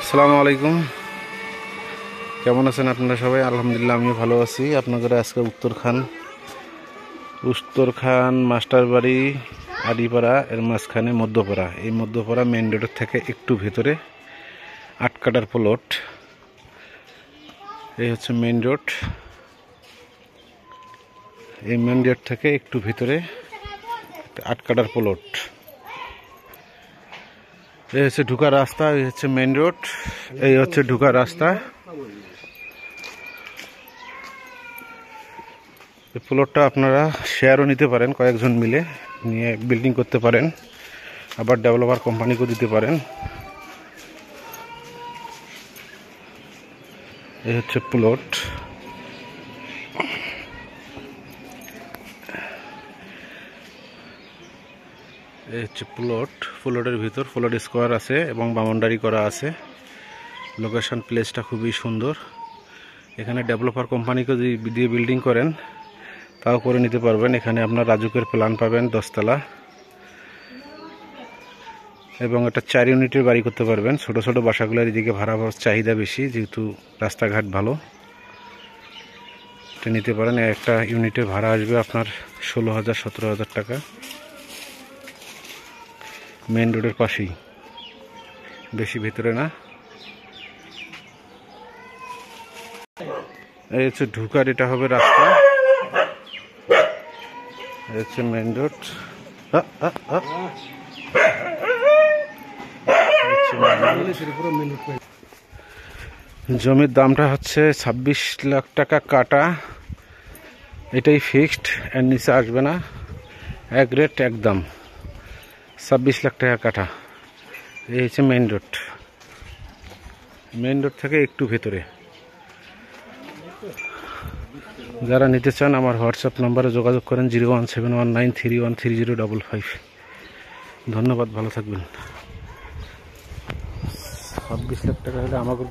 আসসালামু আলাইকুম, কেমন আছেন আপনারা সবাই? আলহামদুলিল্লাহ, আমিও ভালো আছি। আপনাদের আজকে উত্তরখান মাস্টারবাড়ি আদিপাড়া এর মাঝখানে মধ্যপাড়া, এই মধ্যপাড়া মেন রোডের থেকে একটু ভিতরে 8 কাটার প্লট। এই হচ্ছে মেন রোড। এই মেন রোড থেকে একটু ভিতরে 8 কাটার প্লট। এই হচ্ছে ঢুকার রাস্তা, এই হচ্ছে মেন রোড, এই হচ্ছে ঢুকার রাস্তা। এই প্লটটা আপনারা শেয়ারও নিতে পারেন, কয়েকজন মিলে নিয়ে বিল্ডিং করতে পারেন, আবার ডেভেলপার কোম্পানিকেও দিতে পারেন। এই হচ্ছে প্লট। এই হচ্ছে প্লটের ভিতর প্লট স্কোয়ার আছে এবং বাউন্ডারি করা আছে। লোকেশন প্লেসটা খুবই সুন্দর। এখানে ডেভেলপার কোম্পানিকে যদি দিয়ে বিল্ডিং করেন তাও করে নিতে পারবেন। এখানে আপনার রাজুকের প্ল্যান পাবেন 10 তলা, এবং একটা 4 ইউনিটের বাড়ি করতে পারবেন। ছোট ছোট বাসাগুলোর এদিকে ভাড়া চাহিদা বেশি, যেহেতু রাস্তাঘাট ভালো, এটা নিতে পারেন। একটা ইউনিটের ভাড়া আসবে আপনার 16,000-17,000 টাকা। মেন রোডের পাশেই, বেশি ভিতরে না। এই হচ্ছে ঢুকার, এটা হবে রাস্তা। এই হচ্ছে মেন রোড। জমির দামটা হচ্ছে 26 লাখ টাকা কাটা, এটাই ফিক্সড, এর নিচে আসবে না। এক রেট একদম 26 লাখ টাকা কাটা। এই হচ্ছে মেন রোড। মেন রোড থেকে একটু ভেতরে। যারা নিতে চান আমার হোয়াটসঅ্যাপ নাম্বারে যোগাযোগ করেন 01719313055। ধন্যবাদ, ভালো থাকবেন। 26 লাখ টাকা হলে আমাকে